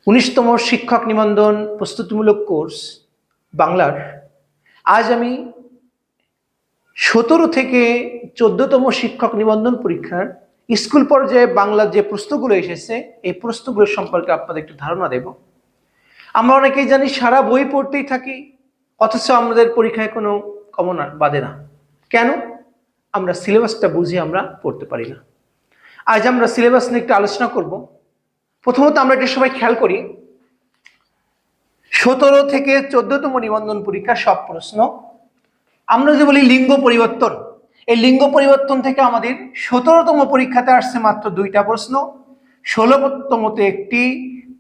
19তম শিক্ষক নিবন্ধন প্রস্তুতিমূলক কোর্স বাংলার আজ আমি 17 থেকে 14তম শিক্ষক নিবন্ধন পরীক্ষার স্কুল পর্যায়ে বাংলার যে প্রশ্নগুলো এসেছে এই প্রশ্নগুলো সম্পর্কে আপনাদের একটু ধারণা দেব। আমরা অনেকেই জানি সারা বই পড়তেই থাকি, অথচ আমাদের পরীক্ষায় কোনো কমন বাদে না। কেন? আমরা সিলেবাসটা বুঝে আমরা পড়তে পারি না। আজ আমরা সিলেবাস নিয়ে একটু আলোচনা করব। প্রথমত আমরা এটা সবাই খেয়াল করি, 17 থেকে 14তম নিবন্ধন পরীক্ষা সব প্রশ্ন আমরা যে বলি লিঙ্গ পরিবর্তন, এই লিঙ্গ পরিবর্তন থেকে আমাদের 17তম পরীক্ষাতে আসছে মাত্র 2টা প্রশ্ন, 16তমতে একটি,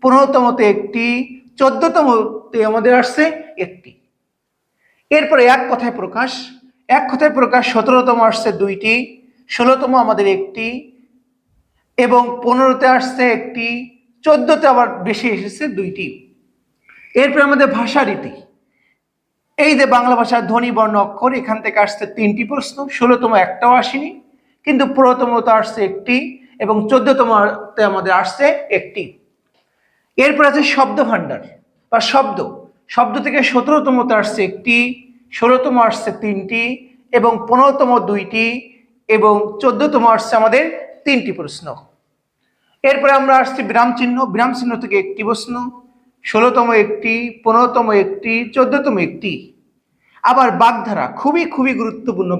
15তমতে একটি, 14তমতে আমাদের আসছে একটি। এরপরে এক কথায় প্রকাশ 17তম আসছে 2টি, 16তম আমাদের একটি এবং 15তে আসছে একটি, 14তে আবার বেশি এসেছে 2টি। এরপরে আমাদের ভাষা রীতি, এই যে বাংলা ভাষার ধ্বনি বর্ণ অক্ষর, এখান থেকে আসছে 3টি প্রশ্ন, 16তম একটাও আসেনি, কিন্তু 15তমতে আসছে একটি এবং 14তমতে আমাদের আসছে একটি। এরপর আছে শব্দ ভাণ্ডার বা শব্দ থেকে 17তমতে আসছে একটি, 16তম আসছে 3টি এবং 15তম 2টি এবং 14তম আসছে আমাদের 3টি প্রশ্ন। এরপরে আমরা আসছি বিরাম চিহ্ন থেকে একটি প্রশ্ন, 16তম একটি, 15তম একটি, 14তম একটি। আবার বাগধারা, খুবই গুরুত্বপূর্ণ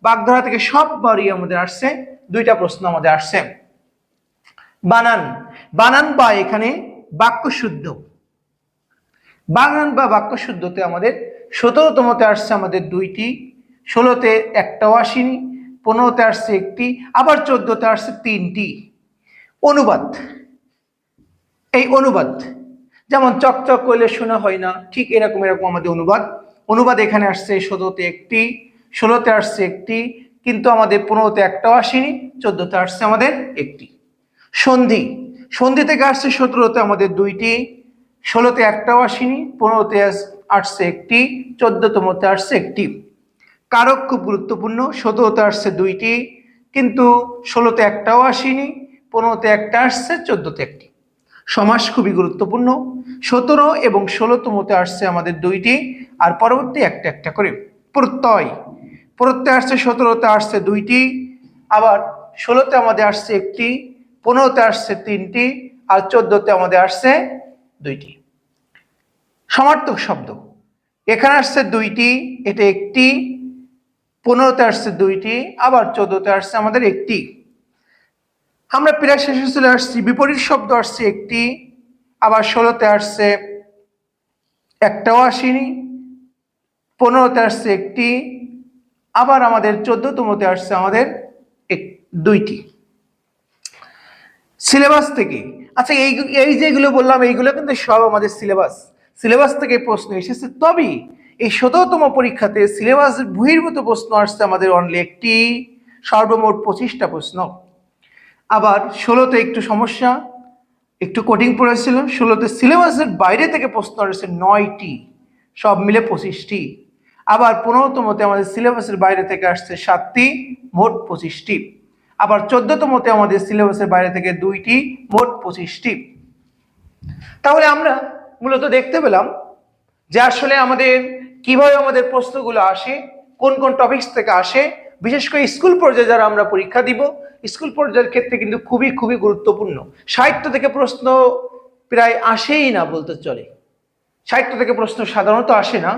বাগধারা থেকে সববারই আমাদের আসছে 2টা প্রশ্ন আমাদের আসছে। বানান বা এখানে বাক্য শুদ্ধতে আমাদের 17তমতে আসছে আমাদের 2টি, 16তে একটাও আসেনি, 15তে আসছে একটি, আবার 14তে আসছে 3টি। অনুবাদ যেমন চকচক করলে শোনা হয় না, ঠিক এরকম আমাদের অনুবাদ এখানে আসছে 17তে একটি, 16তে আসছে একটি, কিন্তু আমাদের 15তে একটাও আসেনি, 14তে আসছে আমাদের একটি। সন্ধি থেকে আসছে 17তে আমাদের 2টি, 16তে একটাও আসেনি, 15তে আসছে একটি, 14তমতে আসছে একটি। কারক খুব গুরুত্বপূর্ণ, 17তে আসছে 2টি, কিন্তু 16তে একটাও আসেনি, 15তে একটা আসছে, 14তে একটি। সমাস খুবই গুরুত্বপূর্ণ, 17 এবং 16তমতে আসছে আমাদের 2টি আর পরবর্তী একটা করে। প্রত্যয় আসছে 17তে আসছে 2টি, আবার 16তে আমাদের আসছে একটি, 15তে আসছে 3টি আর 14তে আমাদের আসছে 2টি। সমার্থক শব্দ এখানে আসছে 2টি, এটা একটি, 15তে আসছে 2টি, আবার 14তে আসছে আমাদের একটি। আমরা প্রায় শেষে চলে আসছি। বিপরীত শব্দ আসছে একটি, আবার 16তে আসছে একটাও আসেনি, 15তে আসছে একটি, আবার আমাদের 14তমতে আসছে আমাদের 2টি। সিলেবাস থেকে, আচ্ছা এই যেগুলো বললাম এইগুলো কিন্তু সব আমাদের সিলেবাস থেকে প্রশ্ন এসেছে। তবে এই 17তম পরীক্ষাতে সিলেবাস বহির্ভূত প্রশ্ন আসছে আমাদের অনলি একটি, সর্বমোট 25টা প্রশ্ন। আবার 16তে একটু সমস্যা, একটু কঠিন পড়েছিল। 16তে সিলেবাসের বাইরে থেকে প্রশ্ন আসছে 9টি, সব মিলে 25টি। আবার 15তমতে আমাদের সিলেবাসের বাইরে থেকে আসছে 7টি, মোট 25টি। আবার 14তমতে আমাদের সিলেবাসের বাইরে থেকে 2টি, মোট 25টি। তাহলে আমরা মূলত দেখতে পেলাম যে আসলে আমাদের কিভাবে আমাদের প্রশ্নগুলো আসে, কোন টপিকস থেকে আসে। বিশেষ করে স্কুল পর্যায়ে যারা আমরা পরীক্ষা দিব, স্কুল পর্যায়ের ক্ষেত্রে কিন্তু খুবই গুরুত্বপূর্ণ। সাহিত্য থেকে প্রশ্ন প্রায় আসেই না বলতে চলে, সাহিত্য থেকে প্রশ্ন সাধারণত আসে না।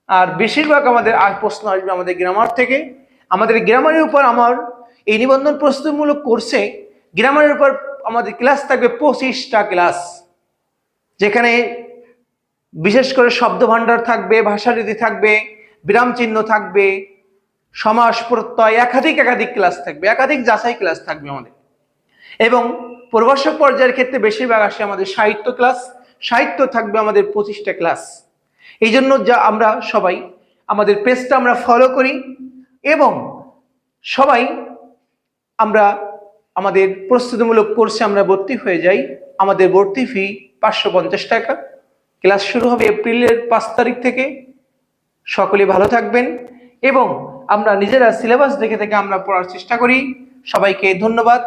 আর বেশিরভাগ আমাদের প্রশ্ন আসবে আমাদের গ্রামার থেকে। আমাদের গ্রামারের উপর আমার এই নিবন্ধন প্রস্তুতিমূলক কোর্সে গ্রামারের উপর আমাদের ক্লাস থাকবে 25টা ক্লাস, যেখানে বিশেষ করে শব্দ ভাণ্ডার থাকবে, ভাষারীতি থাকবে, বিরাম চিহ্ন থাকবে, সমাস, প্রত্যয়, একাধিক ক্লাস থাকবে, একাধিক যাচাই ক্লাস থাকবে আমাদের। এবং প্রভাষক পর্যায়ের ক্ষেত্রে বেশিরভাগ আসে আমাদের সাহিত্য থাকবে আমাদের 25টা ক্লাস। এই জন্য যা আমরা সবাই আমাদের পেজটা আমরা ফলো করি এবং সবাই আমরা আমাদের প্রস্তুতিমূলক কোর্সে আমরা ভর্তি হয়ে যাই। আমাদের ভর্তি ফি 550 টাকা। ক্লাস শুরু হবে এপ্রিলের 5 তারিখ থেকে। সকলে ভালো থাকবেন এবং আমরা নিজেরা সিলেবাস দেখে আমরা পড়ার চেষ্টা করি। সবাইকে ধন্যবাদ।